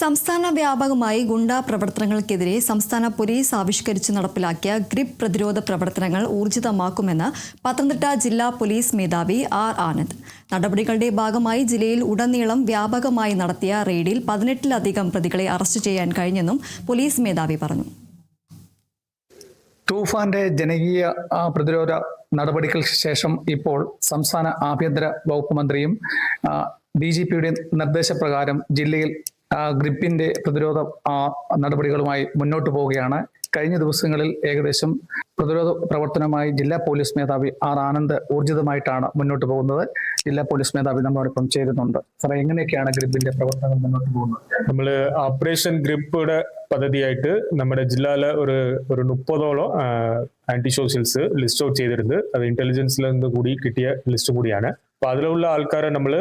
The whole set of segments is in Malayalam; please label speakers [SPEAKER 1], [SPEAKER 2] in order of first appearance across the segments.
[SPEAKER 1] സംസ്ഥാന വ്യാപകമായി ഗുണ്ടാ പ്രവർത്തനങ്ങൾക്കെതിരെ സംസ്ഥാന പോലീസ് ആവിഷ്കരിച്ച് നടപ്പിലാക്കിയ ഗ്രിപ്പ് പ്രതിരോധ പ്രവർത്തനങ്ങൾ ഊർജിതമാക്കുമെന്ന് പത്തനംതിട്ട ജില്ലാ പോലീസ് മേധാവി ആർ ആനന്ദ്. നടപടികളുടെ ഭാഗമായി ജില്ലയിൽ ഉടനീളം വ്യാപകമായി നടത്തിയ റെയ്ഡിൽ 18-ലധികം പ്രതികളെ അറസ്റ്റ് ചെയ്യാൻ കഴിഞ്ഞെന്നും പോലീസ് മേധാവി പറഞ്ഞു.
[SPEAKER 2] തൂഫാന്റെ ജനകീയ പ്രതിരോധ നടപടികൾക്ക് ശേഷം ഇപ്പോൾ സംസ്ഥാന ആഭ്യന്തര വകുപ്പ് മന്ത്രിയും DGPയുടെ നിർദ്ദേശപ്രകാരം ജില്ലയിൽ ഗ്രിപ്പിന്റെ പ്രതിരോധ നടപടികളുമായി മുന്നോട്ട് പോവുകയാണ്. കഴിഞ്ഞ ദിവസങ്ങളിൽ ഏകദേശം പ്രതിരോധ പ്രവർത്തനമായി ജില്ലാ പോലീസ് മേധാവി ആർ ആനന്ദ് ഊർജിതമായിട്ടാണ് മുന്നോട്ട് പോകുന്നത്. ജില്ലാ പോലീസ് മേധാവി നമ്മളോടൊപ്പം ചേരുന്നുണ്ട്. സാർ, എങ്ങനെയൊക്കെയാണ് ഗ്രിപ്പിന്റെ പ്രവർത്തനങ്ങൾ മുന്നോട്ട് പോകുന്നത്?
[SPEAKER 3] നമ്മള് ഓപ്പറേഷൻ ഗ്രിപ്പുടെ പദ്ധതിയായിട്ട് നമ്മുടെ ജില്ലയിലെ ഒരു 30ഓളം ആന്റി സോഷ്യൽസ് ലിസ്റ്റ് ഔട്ട് ചെയ്തിരുന്നത്. അത് ഇന്റലിജൻസിൽ നിന്ന് കൂടി കിട്ടിയ ലിസ്റ്റ് കൂടിയാണ്. അപ്പൊ അതിലുള്ള ആൾക്കാരെ നമ്മൾ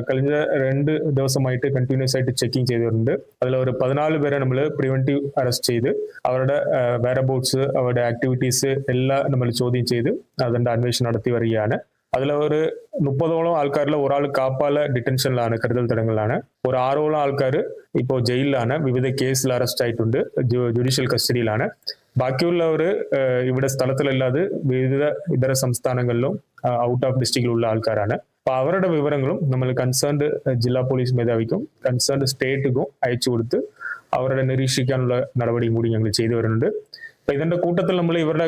[SPEAKER 3] കഴിഞ്ഞ 2 ദിവസമായിട്ട് കണ്ടിന്യൂസ് ആയിട്ട് ചെക്കിങ് ചെയ്തിട്ടുണ്ട്. അതിൽ ഒരു 14 പേരെ നമ്മൾ പ്രിവെന്റീവ് അറസ്റ്റ് ചെയ്ത് അവരുടെ വേറബൌട്ട്സ്, അവരുടെ ആക്ടിവിറ്റീസ് എല്ലാം നമ്മൾ ചോദ്യം ചെയ്ത് അതിന്റെ അന്വേഷണം നടത്തി വരികയാണ്. അതിൽ ഒരു 30ഓളം ആൾക്കാരിൽ ഒരാൾ കാപ്പാല ഡിറ്റൻഷനിലാണ്, കരുതൽ തടങ്കലിലാണ്. ഒരു 6ഓളം ആൾക്കാർ ഇപ്പോൾ ജയിലിലാണ്, വിവിധ കേസിൽ അറസ്റ്റ് ആയിട്ടുണ്ട്, ജുഡീഷ്യൽ കസ്റ്റഡിയിലാണ്. ബാക്കിയുള്ളവർ ഇവിടെ സ്ഥലത്തിലല്ലാതെ വിവിധ ഇതര സംസ്ഥാനങ്ങളിലും ഔട്ട് ഓഫ് ഡിസ്ട്രിക്റ്റിലുള്ള ആൾക്കാരാണ്. അപ്പൊ അവരുടെ വിവരങ്ങളും നമ്മൾ കൺസേൺഡ് ജില്ലാ പോലീസ് മേധാവിക്കും കൺസേൺഡ് സ്റ്റേറ്റിനും അയച്ചു കൊടുത്ത് അവരുടെ നിരീക്ഷിക്കാനുള്ള നടപടിയും കൂടി ഞങ്ങൾ ചെയ്തു വരുന്നുണ്ട്. അപ്പൊ ഇതിന്റെ കൂട്ടത്തിൽ നമ്മൾ ഇവരുടെ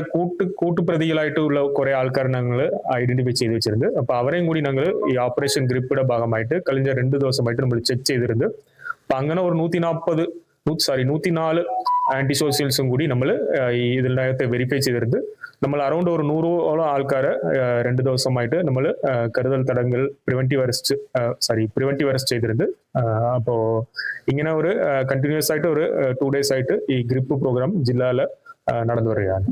[SPEAKER 3] കൂട്ടുപ്രതികളായിട്ടുള്ള കുറെ ആൾക്കാരെ ഞങ്ങൾ ഐഡന്റിഫൈ ചെയ്ത് വെച്ചിട്ടുണ്ട്. അപ്പൊ അവരെയും കൂടി ഞങ്ങൾ ഈ ഓപ്പറേഷൻ ഗ്രിപ്പിയുടെ ഭാഗമായിട്ട് കഴിഞ്ഞ 2 ദിവസമായിട്ട് നമ്മൾ ചെക്ക് ചെയ്തിരുന്നത്. അപ്പൊ അങ്ങനെ ഒരു 104 ആന്റി സോഷ്യൽസും കൂടി നമ്മൾ ഈ ഇതിനകത്ത് വെരിഫൈ ചെയ്തിരുന്നത്. നമ്മൾ അറൌണ്ട് ഒരു 100ഓളം ആൾക്കാരെ 2 ദിവസമായിട്ട് നമ്മൾ കരുതൽ തടങ്കൽ പ്രിവെന്റീവ് അറസ്റ്റ് ചെയ്തിരുന്നത്. അപ്പോ ഇങ്ങനെ ഒരു കണ്ടിന്യൂസ് ആയിട്ട് ഒരു 2 days ആയിട്ട് ഈ ഗ്രിപ്പ് പ്രോഗ്രാം ജില്ലയില് നടന്നു വരികയാണ്.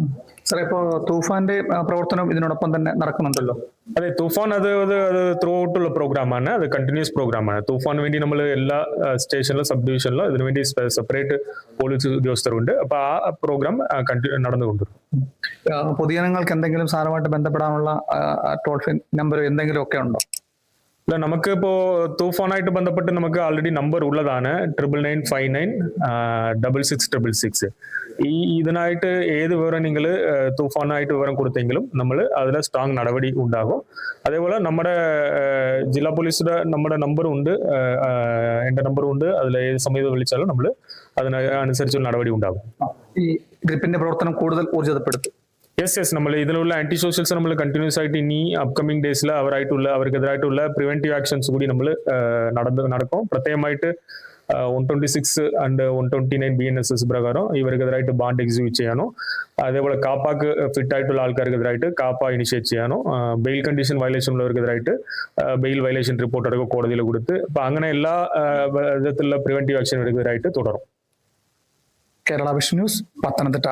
[SPEAKER 2] സാർ, ഇപ്പോ തൂഫാന്റെ പ്രവർത്തനം ഇതിനോടൊപ്പം തന്നെ നടക്കുന്നുണ്ടല്ലോ?
[SPEAKER 3] അതെ, തൂഫാൻ അത് ത്രൂ ഔട്ടുള്ള പ്രോഗ്രാമാണ്. അത് കണ്ടിന്യൂസ് പ്രോഗ്രാമാണ്. തൂഫാന് വേണ്ടി നമ്മൾ എല്ലാ സ്റ്റേഷനിലും സബ് ഡിവിഷനിലും ഇതിനുവേണ്ടി സെപ്പറേറ്റ് പോലീസ് ഉദ്യോഗസ്ഥരുണ്ട്. അപ്പൊ ആ പ്രോഗ്രാം നടന്നുകൊണ്ടിരുന്നു.
[SPEAKER 2] പൊതുജനങ്ങൾക്ക് എന്തെങ്കിലും സാറുമായിട്ട് ബന്ധപ്പെടാനുള്ള ടോൾ ഫ്രീ നമ്പർ എന്തെങ്കിലും ഒക്കെ ഉണ്ടോ?
[SPEAKER 3] അല്ല, നമുക്ക് ഇപ്പോ തൂഫാനായിട്ട് ബന്ധപ്പെട്ട് നമുക്ക് ആൾറെഡി നമ്പർ ഉള്ളതാണ്, 9959 ഇതിനായിട്ട് ഏത് വിവരം നിങ്ങൾ തൂഫാനായിട്ട് വിവരം കൊടുത്തെങ്കിലും നമ്മൾ അതിൽ സ്ട്രോങ് നടപടി ഉണ്ടാകും. അതേപോലെ നമ്മുടെ ജില്ലാ പോലീസിന്റെ നമ്മുടെ നമ്പറും ഉണ്ട്, എന്റെ നമ്പറും ഉണ്ട്. അതിൽ ഏത് സമയത്ത് വിളിച്ചാലും നമ്മൾ അതിനനുസരിച്ചുള്ള നടപടി ഉണ്ടാകും.
[SPEAKER 2] ഈ ഗ്രിപ്പിന്റെ പ്രവർത്തനം കൂടുതൽ ഊർജിതപ്പെടുത്തും.
[SPEAKER 3] യെസ്, നമ്മൾ ഇതിലുള്ള ആന്റി സോഷ്യൽസ് നമ്മൾ കണ്ടിന്യൂസ് ആയിട്ട് ഇനി അപ്കമിംഗ് ഡേയ്സിൽ അവർക്കെതിരായിട്ടുള്ള പ്രിവെന്റീവ് ആക്ഷൻസ് കൂടി നമ്മൾ നടക്കും. പ്രത്യേകമായിട്ട് 126 and 129 BNSS പ്രകാരം ഇവർക്കെതിരായിട്ട് ബാൻഡ് എക്സിക്യൂട്ട് ചെയ്യാനോ, അതേപോലെ കാപ്പാക്ക് ഫിറ്റ് ആയിട്ടുള്ള ആൾക്കാർക്കെതിരായിട്ട് കാപ്പ ഇനിഷ്യേറ്റ് ചെയ്യാനോ, ബെയിൽ കണ്ടീഷൻ വയലേഷൻ ഉള്ളവർക്കെതിരായിട്ട് ബെയിൽ വയലേഷൻ റിപ്പോർട്ട് അടക്കം കോടതിയിൽ കൊടുത്ത് അപ്പൊ അങ്ങനെ എല്ലാ വിധത്തിലുള്ള പ്രിവെന്റീവ് ആക്ഷൻ ഇവർക്കെതിരായിട്ട് തുടരും.
[SPEAKER 2] Kerala vision news, Pathanamthitta.